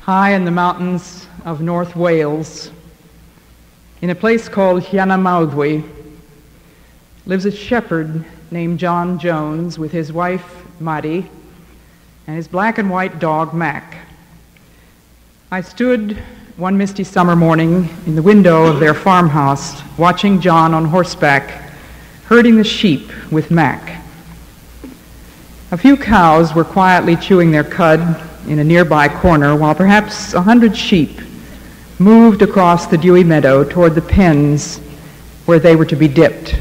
high in the mountains of North Wales, in a place called Llanymawddwy, lives a shepherd named John Jones with his wife, Maddie, and his black and white dog, Mac. I stood one misty summer morning in the window of their farmhouse, watching John on horseback, herding the sheep with Mac. A few cows were quietly chewing their cud in a nearby corner, while perhaps 100 sheep moved across the dewy meadow toward the pens where they were to be dipped.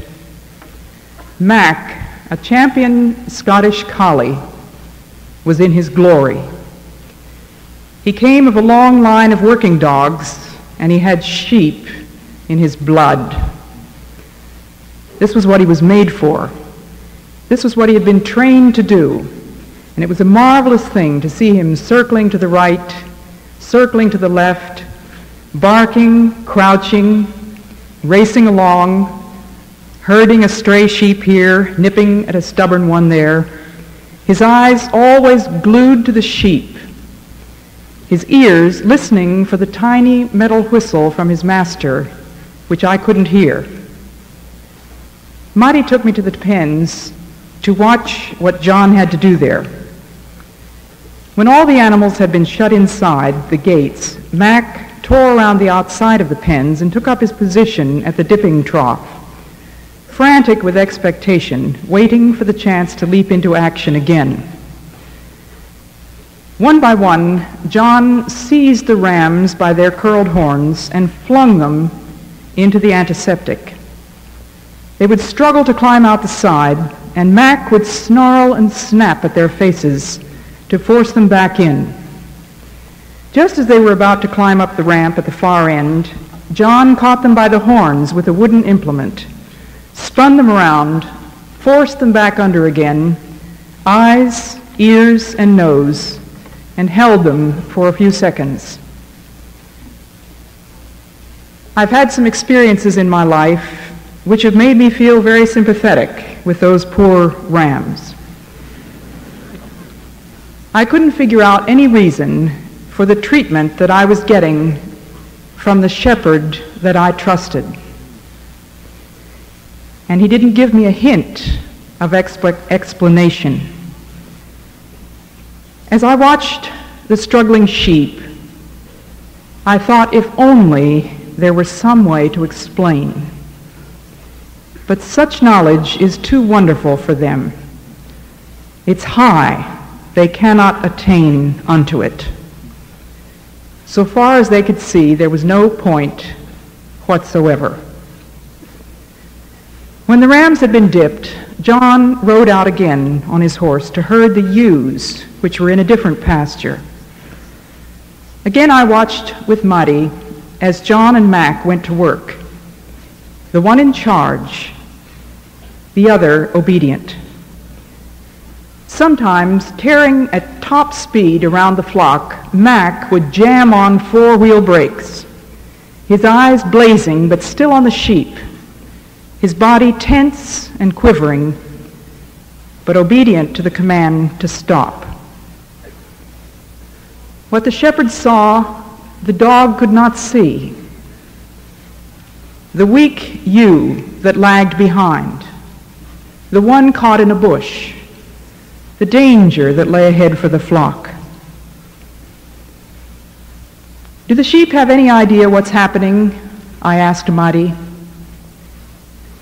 Mac, a champion Scottish collie, was in his glory. He came of a long line of working dogs, and he had sheep in his blood. This was what he was made for. This was what he had been trained to do. And it was a marvelous thing to see him circling to the right, circling to the left, barking, crouching, racing along, herding a stray sheep here, nipping at a stubborn one there, his eyes always glued to the sheep, his ears listening for the tiny metal whistle from his master, which I couldn't hear. Maddie took me to the pens to watch what John had to do there. When all the animals had been shut inside the gates, Mac tore around the outside of the pens and took up his position at the dipping trough, frantic with expectation, waiting for the chance to leap into action again. One by one, John seized the rams by their curled horns and flung them into the antiseptic. They would struggle to climb out the side, and Mac would snarl and snap at their faces to force them back in. Just as they were about to climb up the ramp at the far end, John caught them by the horns with a wooden implement, spun them around, forced them back under again, eyes, ears, and nose, and held them for a few seconds. I've had some experiences in my life which have made me feel very sympathetic with those poor rams. I couldn't figure out any reason for the treatment that I was getting from the shepherd that I trusted. And he didn't give me a hint of explanation. As I watched the struggling sheep, I thought if only there were some way to explain. But such knowledge is too wonderful for them. It's high. They cannot attain unto it. So far as they could see, there was no point whatsoever. When the rams had been dipped, John rode out again on his horse to herd the ewes, which were in a different pasture. Again I watched with Maddie as John and Mac went to work, the one in charge, the other obedient. Sometimes, tearing at top speed around the flock, Mac would jam on four-wheel brakes, his eyes blazing but still on the sheep, his body tense and quivering, but obedient to the command to stop. What the shepherd saw, the dog could not see. The weak ewe that lagged behind, the one caught in a bush, the danger that lay ahead for the flock. Do the sheep have any idea what's happening? I asked Maddie.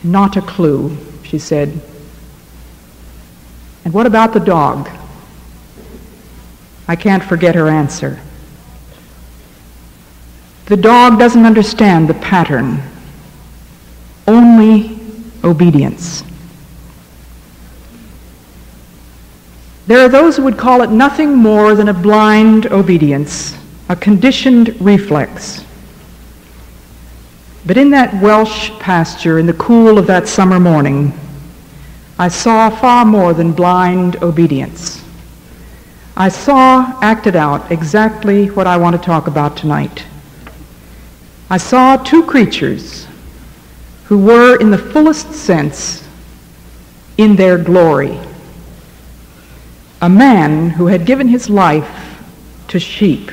Not a clue, she said. And what about the dog? I can't forget her answer. The dog doesn't understand the pattern. Only obedience. There are those who would call it nothing more than a blind obedience, a conditioned reflex. But in that Welsh pasture, in the cool of that summer morning, I saw far more than blind obedience. I saw acted out exactly what I want to talk about tonight. I saw two creatures who were, in the fullest sense, in their glory. A man who had given his life to sheep,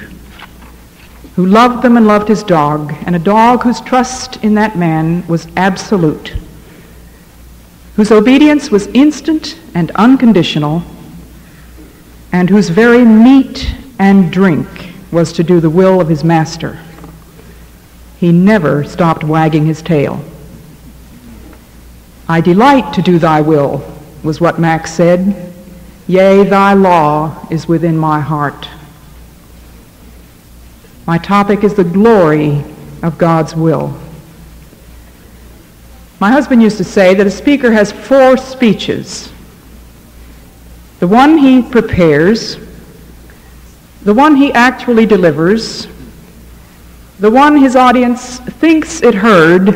who loved them and loved his dog, and a dog whose trust in that man was absolute, whose obedience was instant and unconditional, and whose very meat and drink was to do the will of his master. He never stopped wagging his tail. "I delight to do thy will," was what Max said. "Yea, thy law is within my heart." My topic is the glory of God's will. My husband used to say that a speaker has 4 speeches. The one he prepares, the one he actually delivers, the one his audience thinks it heard,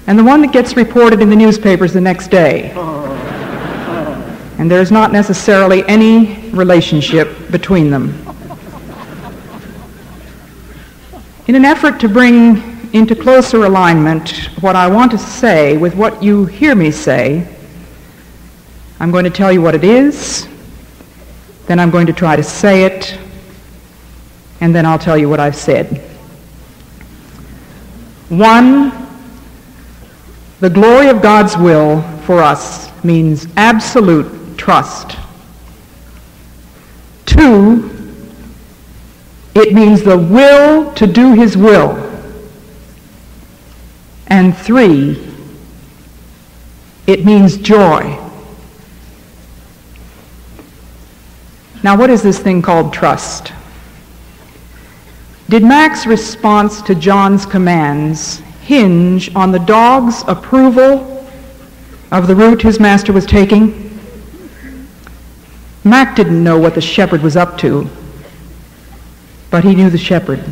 and the one that gets reported in the newspapers the next day. And there's not necessarily any relationship between them. In an effort to bring into closer alignment what I want to say with what you hear me say, I'm going to tell you what it is, then I'm going to try to say it, and then I'll tell you what I've said. 1, the glory of God's will for us means absolute trust. 2, it means the will to do his will. And 3, it means joy. Now, what is this thing called trust? Did Mac's response to John's commands hinge on the dog's approval of the route his master was taking? Mac didn't know what the shepherd was up to, but he knew the shepherd.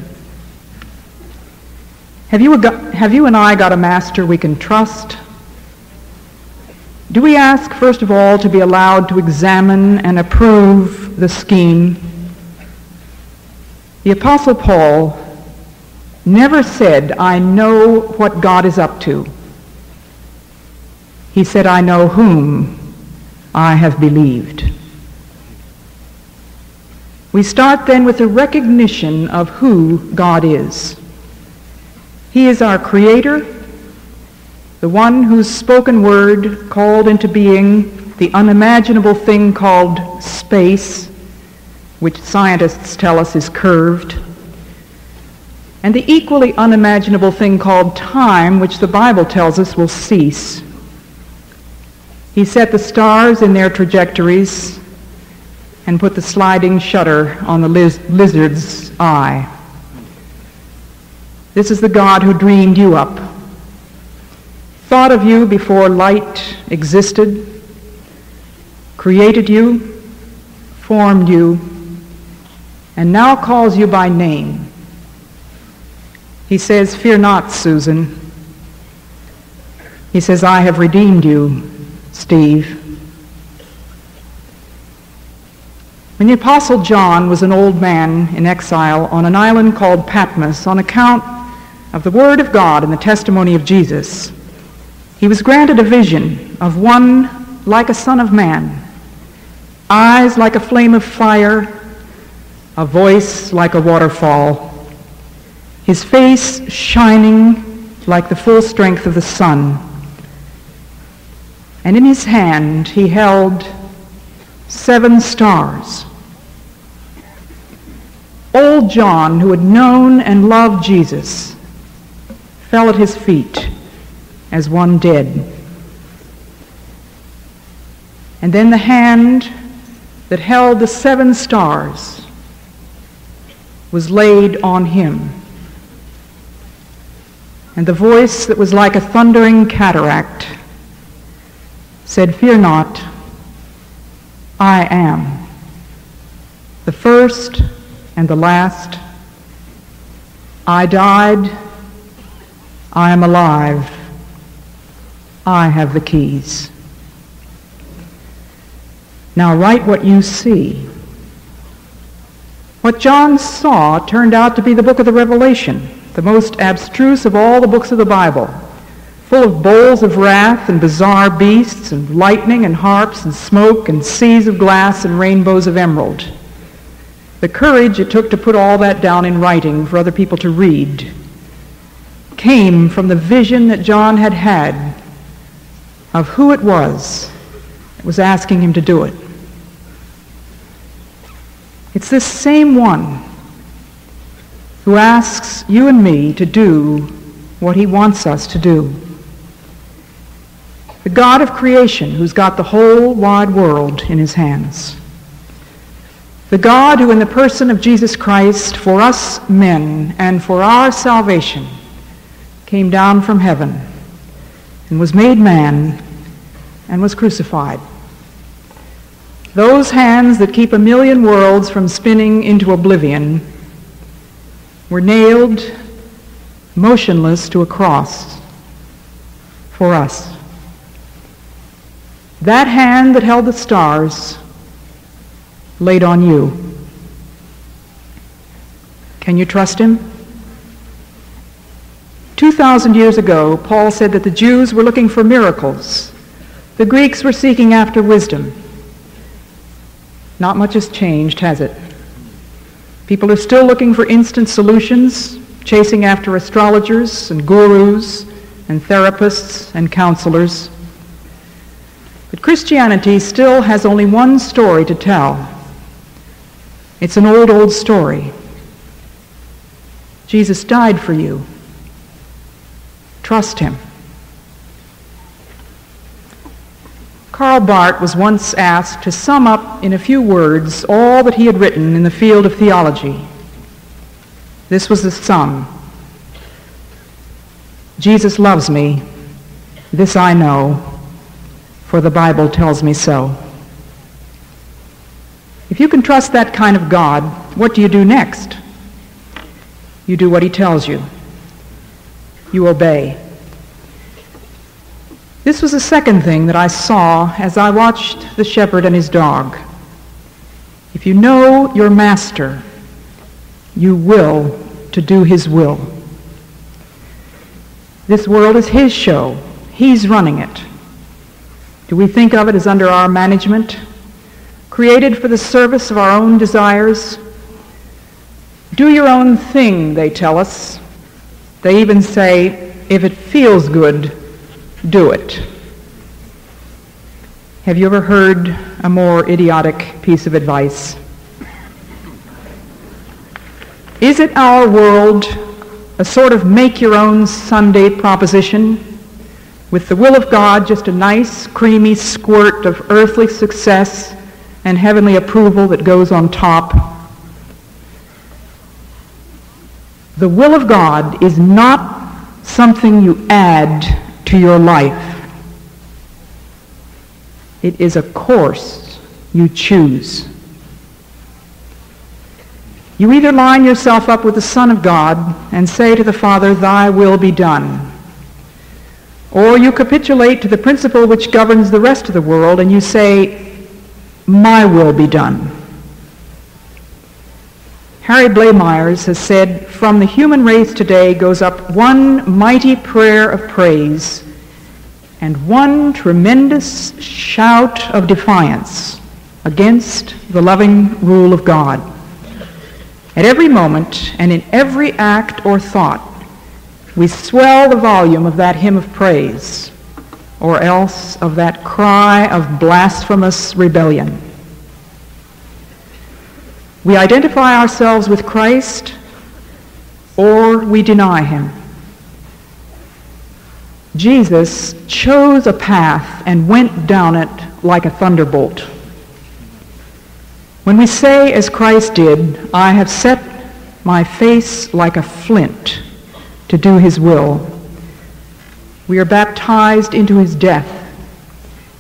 Have you and I got a master we can trust? Do we ask, first of all, to be allowed to examine and approve the scheme? The Apostle Paul never said, "I know what God is up to." He said, "I know whom I have believed." We start then with a recognition of who God is. He is our Creator, the one whose spoken word called into being the unimaginable thing called space, which scientists tell us is curved, and the equally unimaginable thing called time, which the Bible tells us will cease. He set the stars in their trajectories and put the sliding shutter on the lizard's eye. This is the God who dreamed you up, thought of you before light existed, created you, formed you, and now calls you by name. He says, "Fear not, Susan." He says, "I have redeemed you, Steve." When the Apostle John was an old man in exile on an island called Patmos on account of the Word of God and the testimony of Jesus, he was granted a vision of one like a son of man, eyes like a flame of fire, a voice like a waterfall, his face shining like the full strength of the sun. And in his hand he held 7 stars. Old John, who had known and loved Jesus, fell at his feet as one dead. And then the hand that held the 7 stars was laid on him. And the voice that was like a thundering cataract said, "Fear not, I am the first and the last. I died, I am alive, I have the keys. Now write what you see." What John saw turned out to be the book of the Revelation, the most abstruse of all the books of the Bible, full of bowls of wrath and bizarre beasts and lightning and harps and smoke and seas of glass and rainbows of emerald. The courage it took to put all that down in writing for other people to read came from the vision that John had had of who it was that was asking him to do it. It's this same one who asks you and me to do what he wants us to do. The God of creation who's got the whole wide world in his hands. The God who in the person of Jesus Christ for us men and for our salvation came down from heaven and was made man and was crucified. Those hands that keep a million worlds from spinning into oblivion were nailed motionless to a cross for us. That hand that held the stars laid on you. Can you trust him? 2,000 years ago, Paul said that the Jews were looking for miracles. The Greeks were seeking after wisdom. Not much has changed, has it? People are still looking for instant solutions, chasing after astrologers and gurus and therapists and counselors. But Christianity still has only one story to tell. It's an old story. Jesus died for you. Trust him. Karl Barth was once asked to sum up in a few words all that he had written in the field of theology. This was the sum. Jesus loves me. This I know, for the Bible tells me so. If you can trust that kind of God, what do you do next? You do what he tells you. You obey. This was the second thing that I saw as I watched the shepherd and his dog. If you know your master, you will to do his will. This world is his show. He's running it. Do we think of it as under our management? Created for the service of our own desires? Do your own thing, they tell us. They even say, if it feels good, do it. Have you ever heard a more idiotic piece of advice? Is it our world a sort of make-your-own Sunday proposition, with the will of God just a nice, creamy squirt of earthly success and heavenly approval that goes on top? The will of God is not something you add to your life. It is a course you choose. You either line yourself up with the Son of God and say to the Father, thy will be done. Or you capitulate to the principle which governs the rest of the world and you say, my will be done. Harry Blamires has said, from the human race today goes up one mighty prayer of praise and one tremendous shout of defiance against the loving rule of God. At every moment and in every act or thought, we swell the volume of that hymn of praise, or else of that cry of blasphemous rebellion. We identify ourselves with Christ, or we deny him. Jesus chose a path and went down it like a thunderbolt. When we say, as Christ did, I have set my face like a flint to do his will, we are baptized into his death,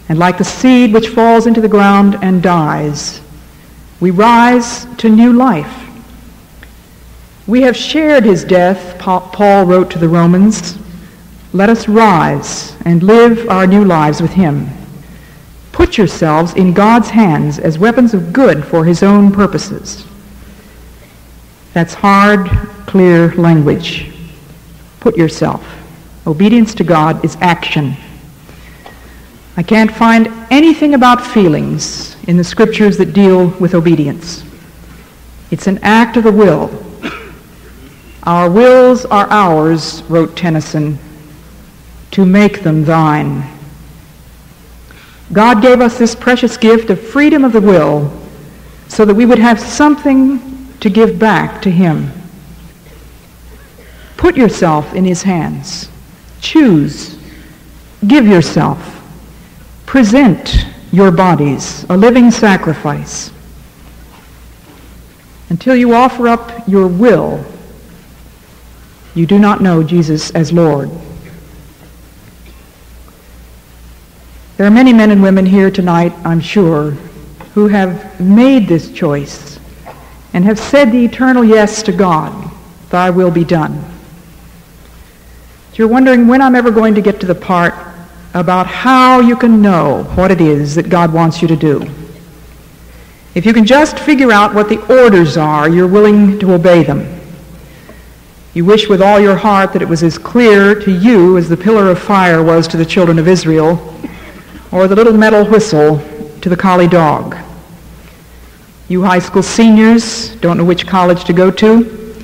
and like the seed which falls into the ground and dies, we rise to new life. We have shared his death, Paul wrote to the Romans. Let us rise and live our new lives with him. Put yourselves in God's hands as weapons of good for his own purposes. That's hard, clear language. Put yourself. Obedience to God is action. I can't find anything about feelings in the scriptures that deal with obedience. It's an act of the will. Our wills are ours, wrote Tennyson, to make them thine. God gave us this precious gift of freedom of the will so that we would have something to give back to him. Put yourself in his hands. Choose. Give yourself. Present your bodies, a living sacrifice. Until you offer up your will, you do not know Jesus as Lord. There are many men and women here tonight, I'm sure, who have made this choice and have said the eternal yes to God, thy will be done. You're wondering when I'm ever going to get to the part about how you can know what it is that God wants you to do. If you can just figure out what the orders are, you're willing to obey them. You wish with all your heart that it was as clear to you as the pillar of fire was to the children of Israel, or the little metal whistle to the collie dog. You high school seniors don't know which college to go to.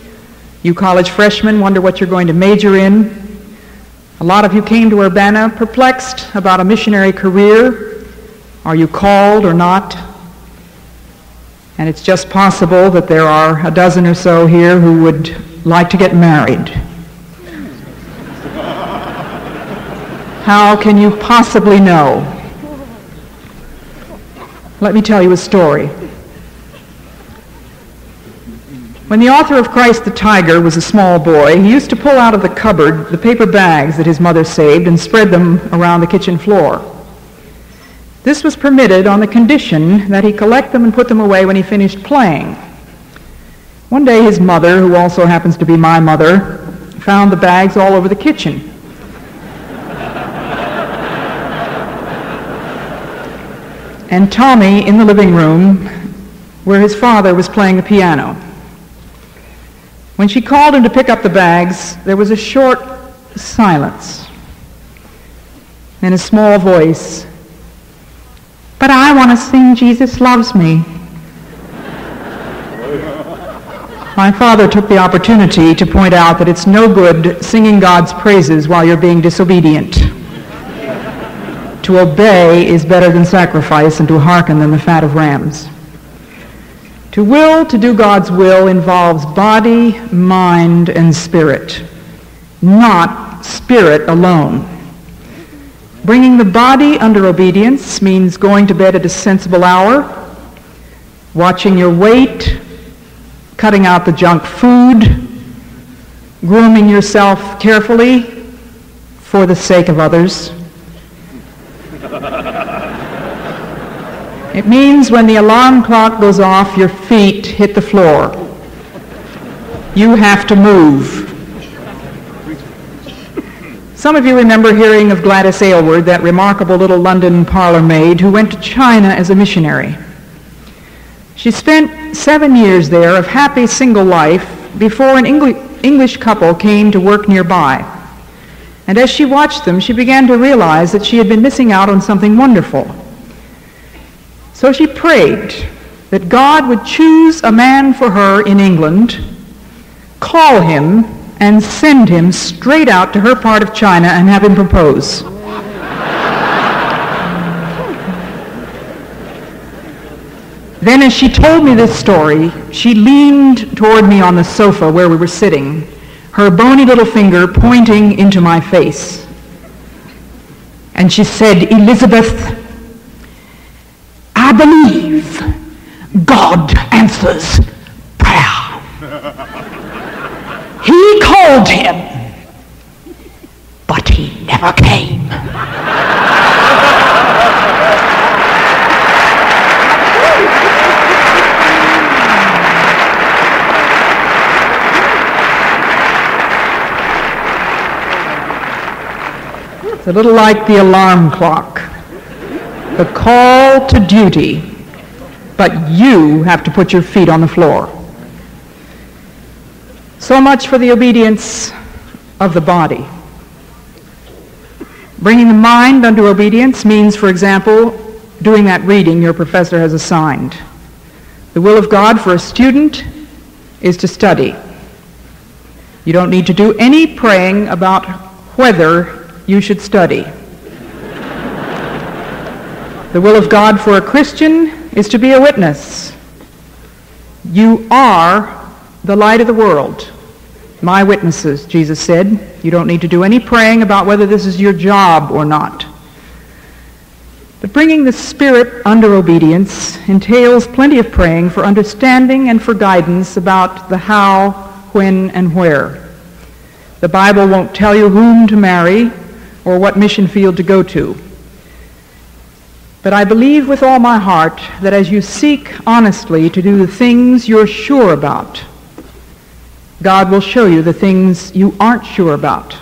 You college freshmen wonder what you're going to major in. A lot of you came to Urbana perplexed about a missionary career. Are you called or not? And it's just possible that there are a dozen or so here who would like to get married. How can you possibly know? Let me tell you a story. When the author of Christ the Tiger was a small boy, he used to pull out of the cupboard the paper bags that his mother saved and spread them around the kitchen floor. This was permitted on the condition that he collect them and put them away when he finished playing. One day his mother, who also happens to be my mother, found the bags all over the kitchen. And Tommy in the living room where his father was playing the piano. When she called him to pick up the bags, there was a short silence. Then a small voice, "But I want to sing Jesus Loves Me." My father took the opportunity to point out that it's no good singing God's praises while you're being disobedient. To obey is better than sacrifice, and to hearken than the fat of rams. To will to do God's will involves body, mind, and spirit, not spirit alone. Bringing the body under obedience means going to bed at a sensible hour, watching your weight, cutting out the junk food, grooming yourself carefully for the sake of others. It means when the alarm clock goes off, your feet hit the floor. You have to move. Some of you remember hearing of Gladys Aylward, that remarkable little London parlor maid who went to China as a missionary. She spent 7 years there of happy single life before an English couple came to work nearby. And as she watched them, she began to realize that she had been missing out on something wonderful. So she prayed that God would choose a man for her in England, call him, and send him straight out to her part of China and have him propose. Then as she told me this story, she leaned toward me on the sofa where we were sitting, her bony little finger pointing into my face. And she said, "Elisabeth, I believe God answers prayer. He called him, but he never came." It's a little like the alarm clock. The call to duty, but you have to put your feet on the floor. So much for the obedience of the body. Bringing the mind under obedience means, for example, doing that reading your professor has assigned. The will of God for a student is to study. You don't need to do any praying about whether you should study. The will of God for a Christian is to be a witness. You are the light of the world. My witnesses, Jesus said. You don't need to do any praying about whether this is your job or not. But bringing the Spirit under obedience entails plenty of praying for understanding and for guidance about the how, when, and where. The Bible won't tell you whom to marry or what mission field to go to. But I believe with all my heart that as you seek honestly to do the things you're sure about, God will show you the things you aren't sure about.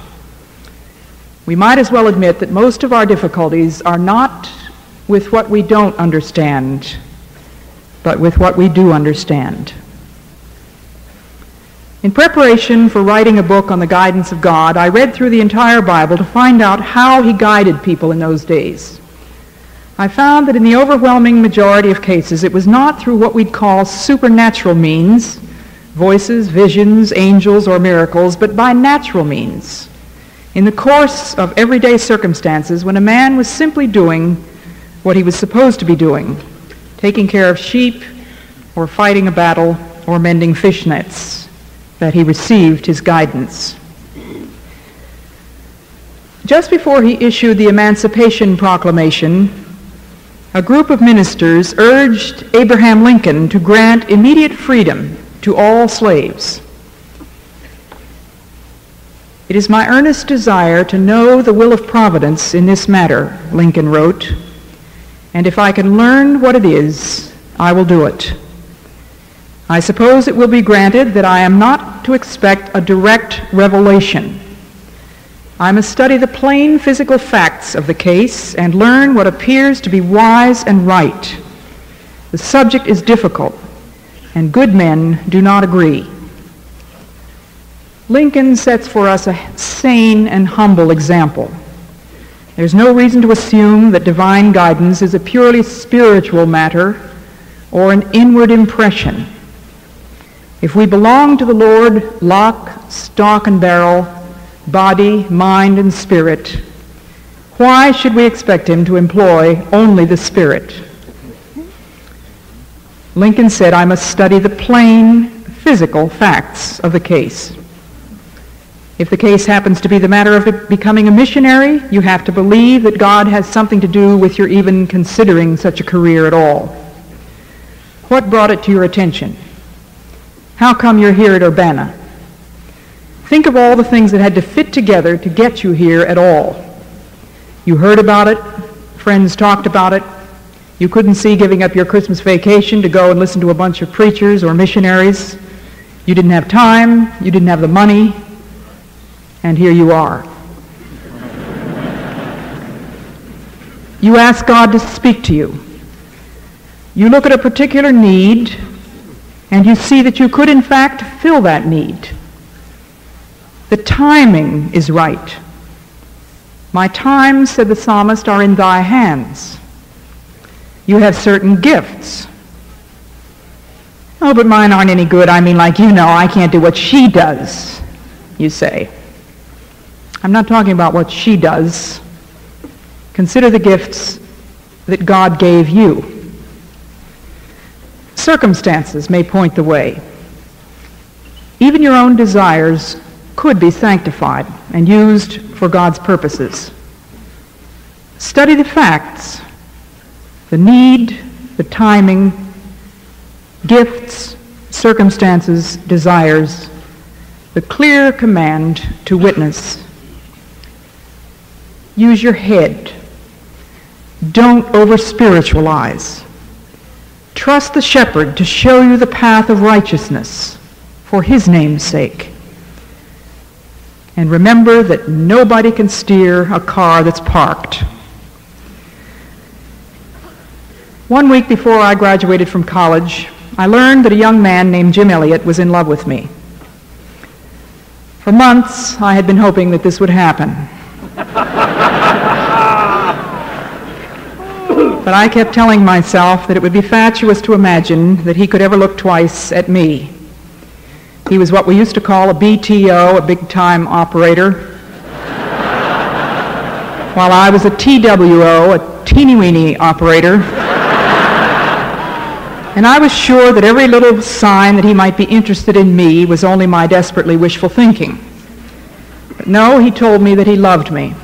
We might as well admit that most of our difficulties are not with what we don't understand, but with what we do understand. In preparation for writing a book on the guidance of God, I read through the entire Bible to find out how he guided people in those days. I found that in the overwhelming majority of cases, it was not through what we'd call supernatural means, voices, visions, angels, or miracles, but by natural means. In the course of everyday circumstances, when a man was simply doing what he was supposed to be doing, taking care of sheep, or fighting a battle, or mending fishnets, that he received his guidance. Just before he issued the Emancipation Proclamation, a group of ministers urged Abraham Lincoln to grant immediate freedom to all slaves. It is my earnest desire to know the will of Providence in this matter, Lincoln wrote, and if I can learn what it is, I will do it. I suppose it will be granted that I am not to expect a direct revelation. I must study the plain physical facts of the case and learn what appears to be wise and right. The subject is difficult, and good men do not agree. Lincoln sets for us a sane and humble example. There's no reason to assume that divine guidance is a purely spiritual matter or an inward impression. If we belong to the Lord, lock, stock, and barrel, body, mind, and spirit, why should we expect him to employ only the Spirit? Lincoln said, I must study the plain, physical facts of the case. If the case happens to be the matter of becoming a missionary, you have to believe that God has something to do with your even considering such a career at all. What brought it to your attention? How come you're here at Urbana? Think of all the things that had to fit together to get you here at all. You heard about it, friends talked about it, you couldn't see giving up your Christmas vacation to go and listen to a bunch of preachers or missionaries. You didn't have time, you didn't have the money, and here you are. You ask God to speak to you. You look at a particular need, and you see that you could in fact fill that need. The timing is right. My times, said the psalmist, are in thy hands. You have certain gifts. Oh, but mine aren't any good. I mean, like you know, I can't do what she does, you say. I'm not talking about what she does. Consider the gifts that God gave you. Circumstances may point the way. Even your own desires could be sanctified and used for God's purposes. Study the facts, the need, the timing, gifts, circumstances, desires, the clear command to witness. Use your head. Don't over-spiritualize. Trust the shepherd to show you the path of righteousness for his name's sake. And remember that nobody can steer a car that's parked. One week before I graduated from college, I learned that a young man named Jim Elliott was in love with me. For months, I had been hoping that this would happen. But I kept telling myself that it would be fatuous to imagine that he could ever look twice at me. He was what we used to call a BTO, a big-time operator, while I was a TWO, a teeny-weeny operator. And I was sure that every little sign that he might be interested in me was only my desperately wishful thinking. But no, he told me that he loved me.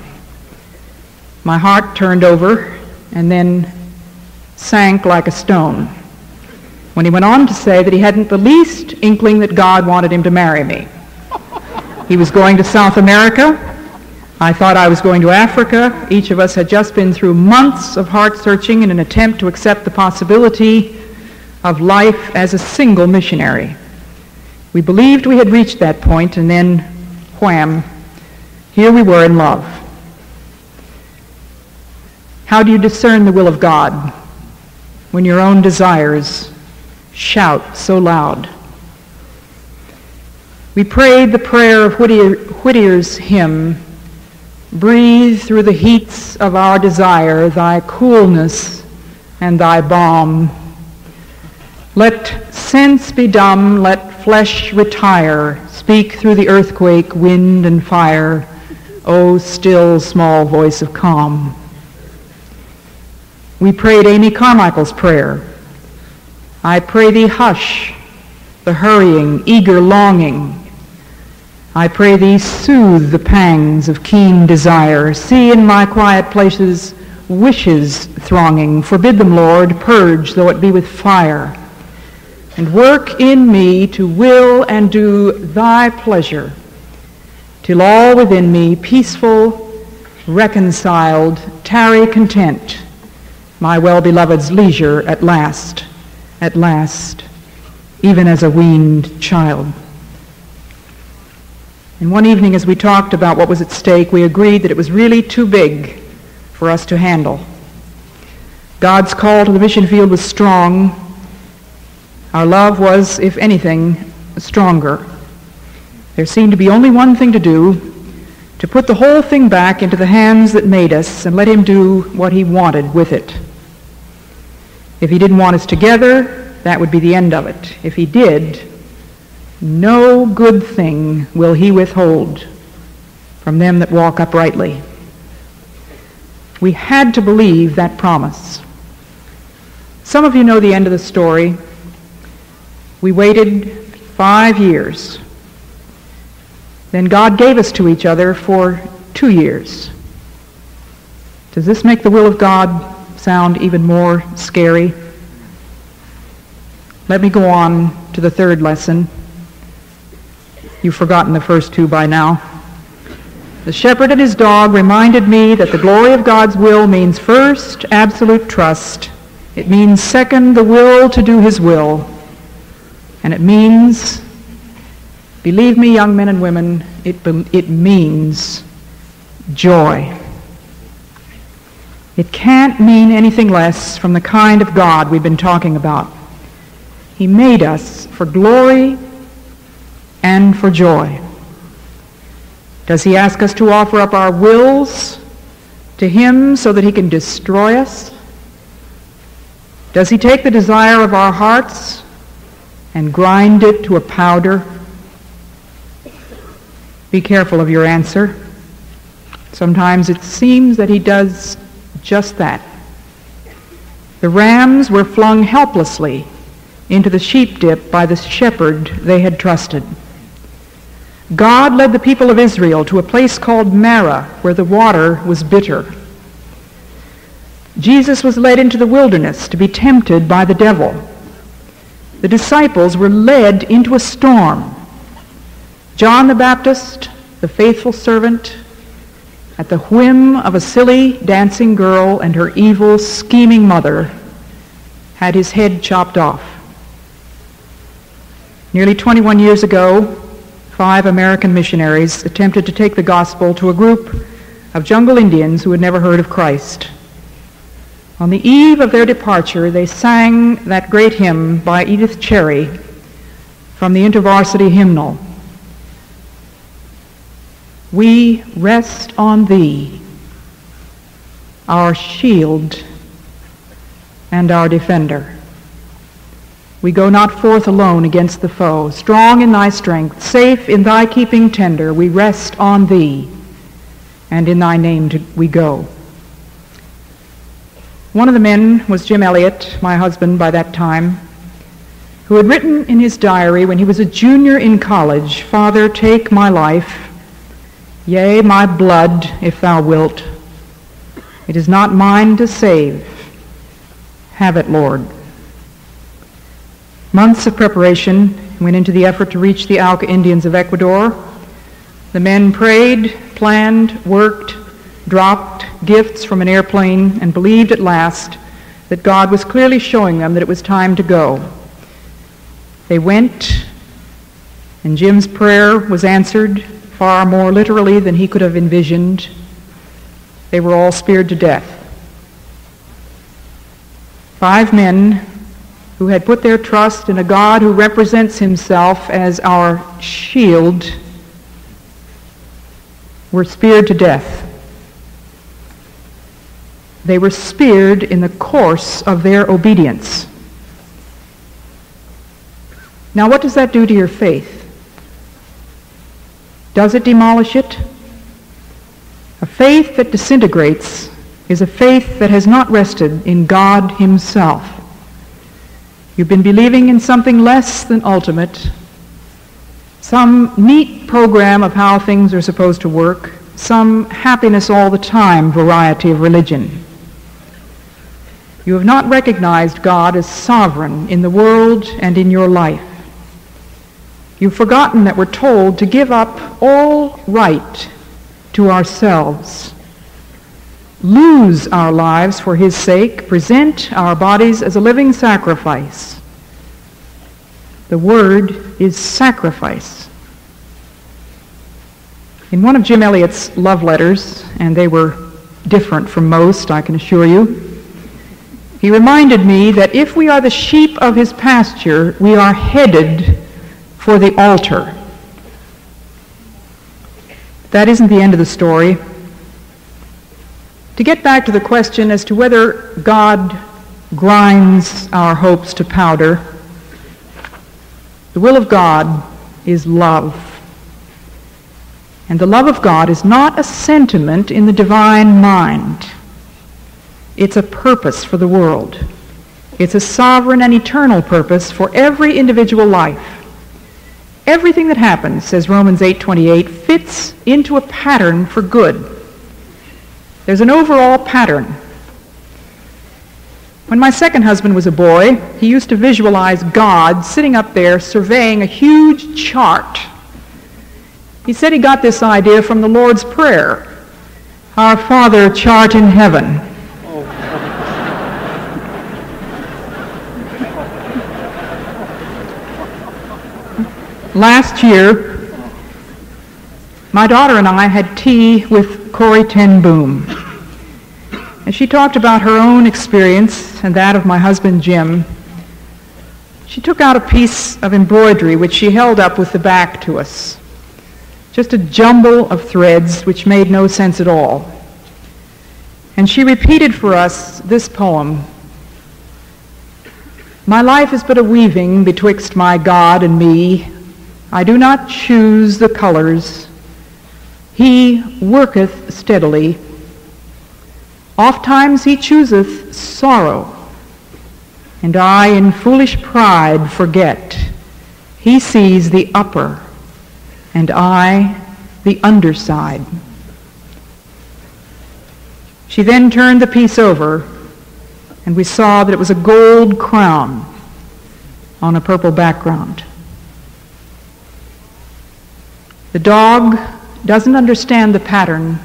My heart turned over and then sank like a stone when he went on to say that he hadn't the least inkling that God wanted him to marry me. He was going to South America. I thought I was going to Africa. Each of us had just been through months of heart-searching in an attempt to accept the possibility of life as a single missionary. We believed we had reached that point, and then, wham, here we were in love. How do you discern the will of God when your own desires shout so loud? We prayed the prayer of Whittier's hymn, "Breathe through the heats of our desire thy coolness and thy balm. Let sense be dumb, let flesh retire, speak through the earthquake, wind and fire, O still small voice of calm." We prayed Amy Carmichael's prayer, "I pray thee hush the hurrying, eager longing. I pray thee soothe the pangs of keen desire. See in my quiet places wishes thronging. Forbid them, Lord, purge though it be with fire. And work in me to will and do thy pleasure, till all within me, peaceful, reconciled, tarry content, my well-beloved's leisure at last, even as a weaned child." And one evening as we talked about what was at stake, we agreed that it was really too big for us to handle. God's call to the mission field was strong. Our love was, if anything, stronger. There seemed to be only one thing to do, to put the whole thing back into the hands that made us and let him do what he wanted with it. If he didn't want us together, that would be the end of it. If he did, no good thing will he withhold from them that walk uprightly. We had to believe that promise. Some of you know the end of the story. We waited 5 years. Then God gave us to each other for 2 years. Does this make the will of God sound even more scary? Let me go on to the third lesson. You've forgotten the first two by now. The shepherd and his dog reminded me that the glory of God's will means first, absolute trust. It means second, the will to do his will. And it means, believe me, young men and women, it means joy. It can't mean anything less from the kind of God we've been talking about. He made us for glory and for joy. Does he ask us to offer up our wills to him so that he can destroy us? Does he take the desire of our hearts and grind it to a powder? Be careful of your answer. Sometimes it seems that he does just that. The rams were flung helplessly into the sheep dip by the shepherd they had trusted. God led the people of Israel to a place called Marah, where the water was bitter. Jesus was led into the wilderness to be tempted by the devil. The disciples were led into a storm. John the Baptist, the faithful servant, at the whim of a silly dancing girl and her evil, scheming mother, had his head chopped off. Nearly 21 years ago, 5 American missionaries attempted to take the gospel to a group of jungle Indians who had never heard of Christ. On the eve of their departure, they sang that great hymn by Edith Cherry from the InterVarsity hymnal. We rest on thee, our shield and our defender. We go not forth alone against the foe. Strong in thy strength, safe in thy keeping tender, we rest on thee, and in thy name we go. One of the men was Jim Elliot, my husband by that time, who had written in his diary when he was a junior in college, Father, take my life, yea, my blood, if thou wilt. It is not mine to save. Have it, Lord. Months of preparation went into the effort to reach the Auca Indians of Ecuador. The men prayed, planned, worked, dropped gifts from an airplane, and believed at last that God was clearly showing them that it was time to go. They went, and Jim's prayer was answered far more literally than he could have envisioned. They were all speared to death. 5 men who had put their trust in a God who represents himself as our shield were speared to death. They were speared in the course of their obedience. Now, what does that do to your faith? Does it demolish it? A faith that disintegrates is a faith that has not rested in God himself. You've been believing in something less than ultimate, some neat program of how things are supposed to work, some happiness all the time variety of religion. You have not recognized God as sovereign in the world and in your life. You've forgotten that we're told to give up all right to ourselves, lose our lives for his sake, present our bodies as a living sacrifice. The word is sacrifice. In one of Jim Elliot's love letters, and they were different from most, I can assure you, he reminded me that if we are the sheep of his pasture, we are headed for the altar. That isn't the end of the story. To get back to the question as to whether God grinds our hopes to powder, the will of God is love. And the love of God is not a sentiment in the divine mind. It's a purpose for the world. It's a sovereign and eternal purpose for every individual life. Everything that happens, says Romans 8:28, fits into a pattern for good. There's an overall pattern. When my second husband was a boy, he used to visualize God sitting up there surveying a huge chart. He said he got this idea from the Lord's Prayer, Our Father, which art in heaven. Last year, my daughter and I had tea with Corrie ten Boom. And she talked about her own experience and that of my husband Jim. She took out a piece of embroidery which she held up with the back to us. Just a jumble of threads which made no sense at all. And she repeated for us this poem. My life is but a weaving betwixt my God and me. I do not choose the colors. He worketh steadily. Ofttimes he chooseth sorrow, and I in foolish pride forget. He sees the upper, and I the underside. She then turned the piece over, and we saw that it was a gold crown on a purple background. The dog doesn't understand the pattern,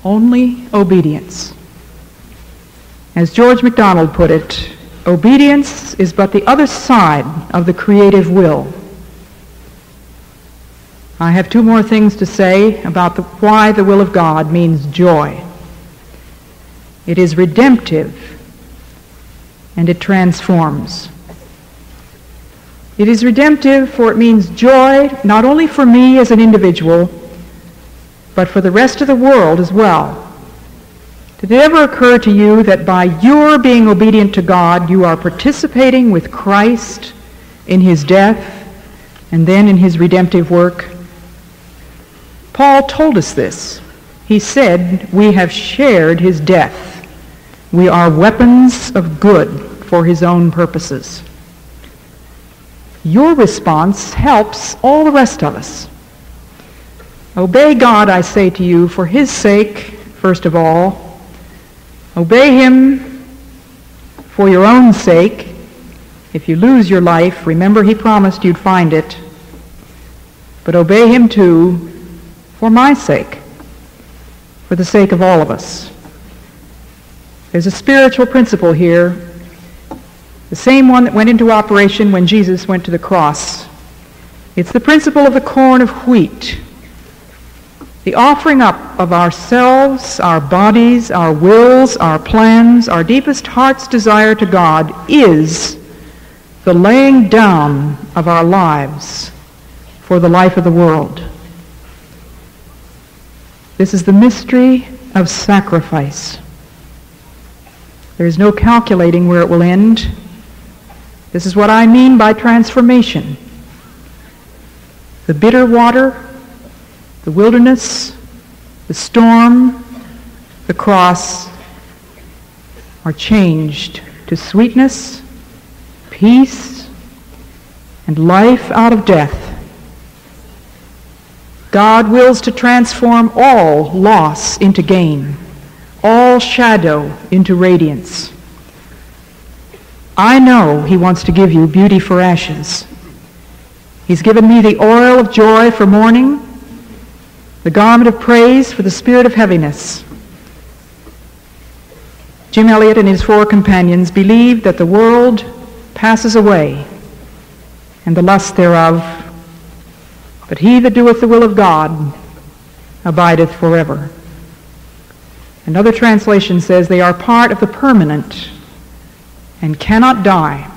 only obedience. As George MacDonald put it, obedience is but the other side of the creative will. I have 2 more things to say about why the will of God means joy. It is redemptive, and it transforms. It is redemptive, for it means joy not only for me as an individual, but for the rest of the world as well. Did it ever occur to you that by your being obedient to God, you are participating with Christ in his death and then in his redemptive work? Paul told us this. He said, we have shared his death. We are weapons of good for his own purposes. Your response helps all the rest of us. Obey God, I say to you, for his sake, first of all. Obey him for your own sake. If you lose your life, remember he promised you'd find it. But obey him too for my sake, for the sake of all of us. There's a spiritual principle here, the same one that went into operation when Jesus went to the cross. It's the principle of the corn of wheat. The offering up of ourselves, our bodies, our wills, our plans, our deepest heart's desire to God is the laying down of our lives for the life of the world. This is the mystery of sacrifice. There is no calculating where it will end. This is what I mean by transformation. The bitter water, the wilderness, the storm, the cross are changed to sweetness, peace, and life out of death. God wills to transform all loss into gain, all shadow into radiance. I know he wants to give you beauty for ashes. He's given me the oil of joy for mourning, the garment of praise for the spirit of heaviness. Jim Elliot and his 4 companions believed that the world passes away and the lust thereof, but he that doeth the will of God abideth forever. Another translation says they are part of the permanent and cannot die.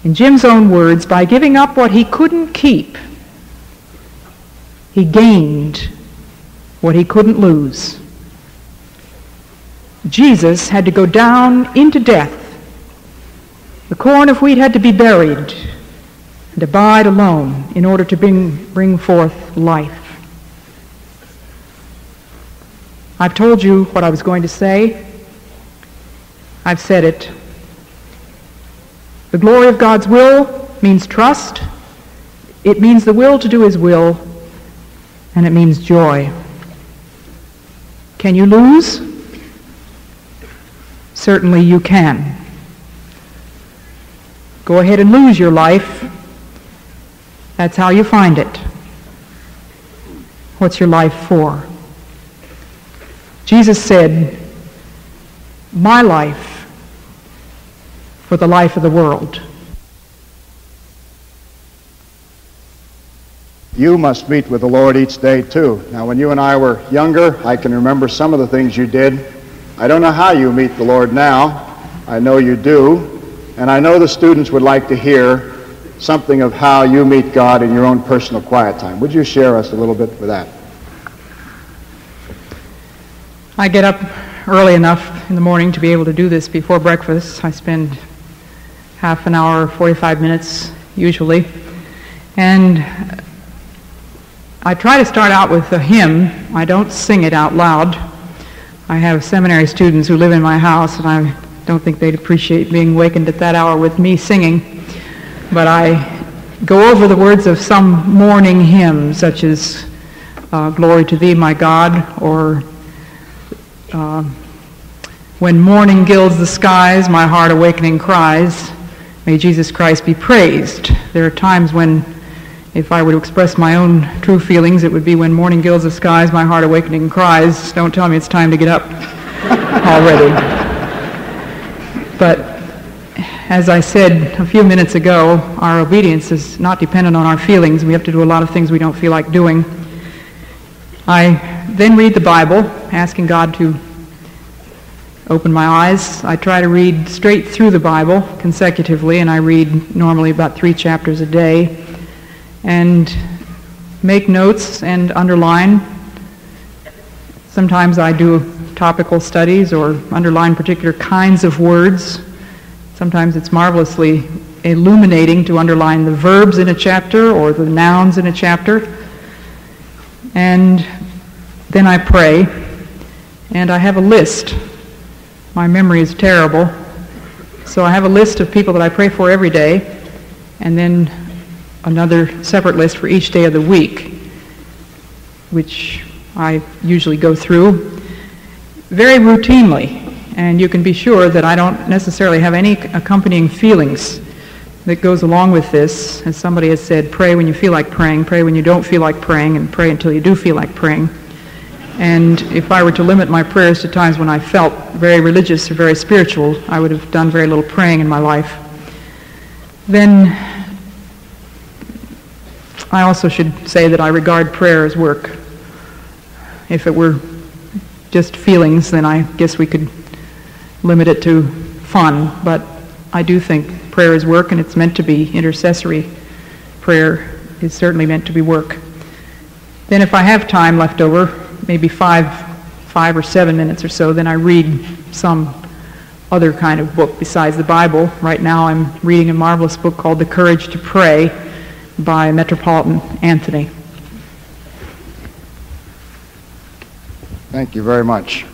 In Jim's own words, by giving up what he couldn't keep, he gained what he couldn't lose. Jesus had to go down into death. The corn of wheat had to be buried and abide alone in order to bring forth life. I've told you what I was going to say. I've said it. The glory of God's will means trust. It means the will to do his will, and it means joy. Can you lose? Certainly you can. Go ahead and lose your life. That's how you find it. What's your life for? Jesus said, my life for the life of the world. You must meet with the Lord each day too. Now, when you and I were younger, I can remember some of the things you did. I don't know how you meet the Lord now. I know you do. And I know the students would like to hear something of how you meet God in your own personal quiet time. Would you share us a little bit with that? I get up early enough in the morning to be able to do this before breakfast. I spend half an hour, 45 minutes usually. And I try to start out with a hymn. I don't sing it out loud. I have seminary students who live in my house, and I don't think they'd appreciate being wakened at that hour with me singing. But I go over the words of some morning hymn, such as Glory to Thee, my God, or when morning gilds the skies, my heart awakening cries, may Jesus Christ be praised. There are times when, if I were to express my own true feelings, it would be when morning gilds the skies, my heart awakening cries. Don't tell me it's time to get up already. But as I said a few minutes ago, our obedience is not dependent on our feelings. We have to do a lot of things we don't feel like doing. I then read the Bible, asking God to open my eyes. I try to read straight through the Bible consecutively, and I read normally about 3 chapters a day, and make notes and underline. Sometimes I do topical studies or underline particular kinds of words. Sometimes it's marvelously illuminating to underline the verbs in a chapter or the nouns in a chapter. And then I pray, and I have a list. My memory is terrible, so I have a list of people that I pray for every day, and then another separate list for each day of the week, which I usually go through very routinely. And you can be sure that I don't necessarily have any accompanying feelings that goes along with this. As somebody has said, pray when you feel like praying, pray when you don't feel like praying, and pray until you do feel like praying. And if I were to limit my prayers to times when I felt very religious or very spiritual, I would have done very little praying in my life. Then I also should say that I regard prayer as work. If it were just feelings, then I guess we could limit it to fun, but I do think prayer is work, and it's meant to be. Intercessory prayer is certainly meant to be work. Then if I have time left over, maybe five or 7 minutes or so, then I read some other kind of book besides the Bible. Right now I'm reading a marvelous book called The Courage to Pray by Metropolitan Anthony. Thank you very much.